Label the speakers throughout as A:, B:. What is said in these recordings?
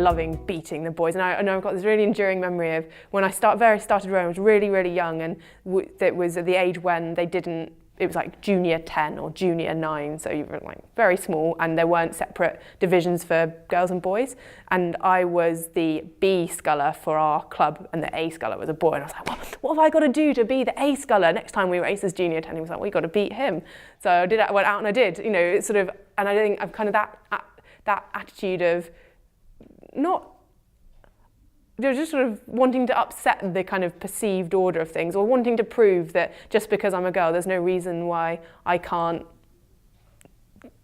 A: loving beating the boys. And I've got this really enduring memory of when I started rowing. I was really, really young, and it was at the age when it was like junior 10 or junior 9, so you were like very small, and there weren't separate divisions for girls and boys. And I was the B sculler for our club, and the A sculler was a boy. And I was like, what have I got to do to be the A sculler next time we race as junior 10? He was like, well, you got to beat him. So I went out and I did. It's sort of, and I think I've kind of that attitude of not. They're just sort of wanting to upset the kind of perceived order of things, or wanting to prove that just because I'm a girl, there's no reason why I can't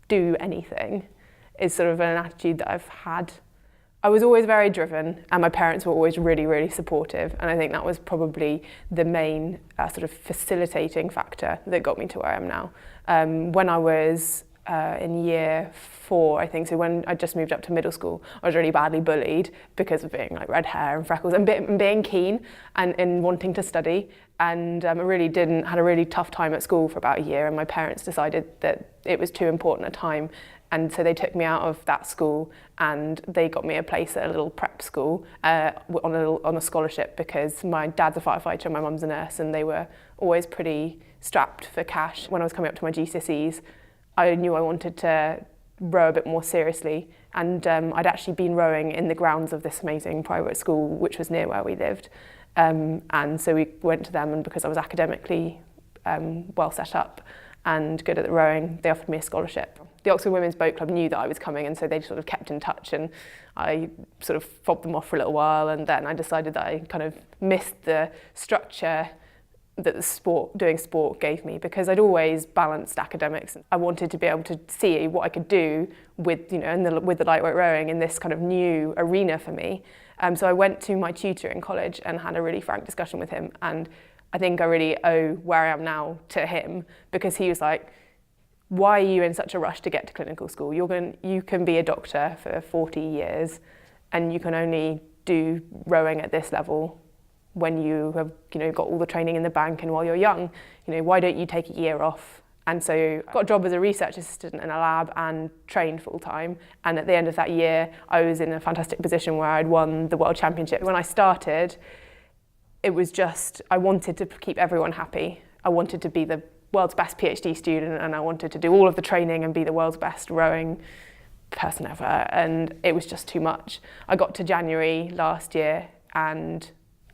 A: do anything, is sort of an attitude that I've had. I was always very driven, and my parents were always really, really supportive, and I think that was probably the main sort of facilitating factor that got me to where I am now. When I was in year 4, I think, so when I just moved up to middle school, I was really badly bullied because of being like red hair and freckles and being keen and wanting to study, and I really had a really tough time at school for about a year, and my parents decided that it was too important a time, and so they took me out of that school and they got me a place at a little prep school on a scholarship, because my dad's a firefighter and my mum's a nurse, and they were always pretty strapped for cash. When I was coming up to my GCSEs, I knew I wanted to row a bit more seriously, and I'd actually been rowing in the grounds of this amazing private school which was near where we lived, and so we went to them, and because I was academically well set up and good at the rowing, they offered me a scholarship. The Oxford Women's Boat Club knew that I was coming, and so they sort of kept in touch, and I sort of fobbed them off for a little while, and then I decided that I kind of missed the structure that doing sport gave me, because I'd always balanced academics. I wanted to be able to see what I could do with, with the lightweight rowing in this kind of new arena for me. So I went to my tutor in college and had a really frank discussion with him, and I think I really owe where I am now to him, because he was like, why are you in such a rush to get to clinical school? You can be a doctor for 40 years and you can only do rowing at this level when you have got all the training in the bank and while you're young. Why don't you take a year off? And so I got a job as a research assistant in a lab and trained full time, and at the end of that year I was in a fantastic position where I'd won the world championship. When I started, it was just, I wanted to keep everyone happy. I wanted to be the world's best PhD student, and I wanted to do all of the training and be the world's best rowing person ever, and it was just too much. I got to January last year and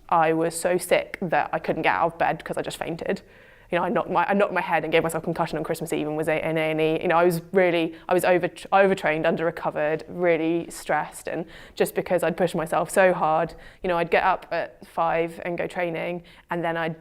A: I was so sick that I couldn't get out of bed because I just fainted. I knocked my head and gave myself a concussion on Christmas Eve and was in A&E. I was overtrained, under-recovered, really stressed, and just because I'd pushed myself so hard. I'd get up at 5 and go training, and then I'd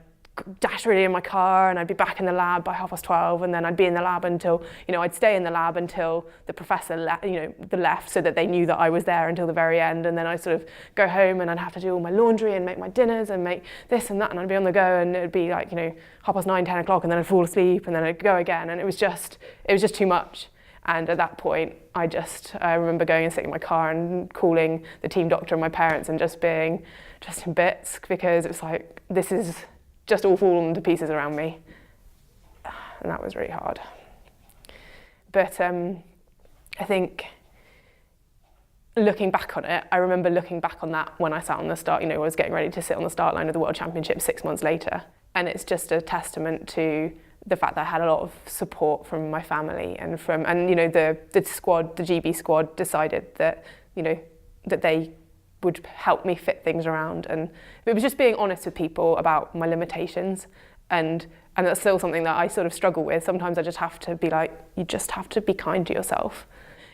A: dash really in my car, and I'd be back in the lab by 12:30, and then I'd be in the lab until, I'd stay in the lab until the professor left, so that they knew that I was there until the very end, and then I'd sort of go home and I'd have to do all my laundry and make my dinners and make this and that, and I'd be on the go, and it'd be like 9:30, 10 o'clock, and then I'd fall asleep, and then I'd go again, and it was just too much. And at that point, I remember going and sitting in my car and calling the team doctor and my parents and just being just in bits, because it was like, this is just all fallen to pieces around me, and that was really hard. But I think looking back on it, I remember looking back on that when I sat on the start, I was getting ready to sit on the start line of the World Championship 6 months later, and it's just a testament to the fact that I had a lot of support from my family and the squad, the GB squad, decided that that they would help me fit things around, and it was just being honest with people about my limitations, and that's still something that I sort of struggle with. Sometimes I just have to be like, you just have to be kind to yourself.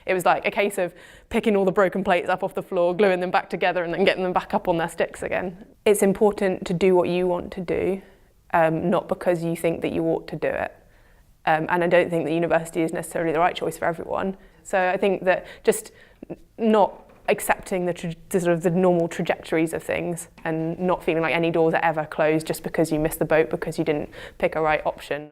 A: It was like a case of picking all the broken plates up off the floor, gluing them back together, and then getting them back up on their sticks again. It's important to do what you want to do, not because you think that you ought to do it. And I don't think that university is necessarily the right choice for everyone. So I think that just not accepting the normal trajectories of things, and not feeling like any doors are ever closed just because you missed the boat because you didn't pick a right option.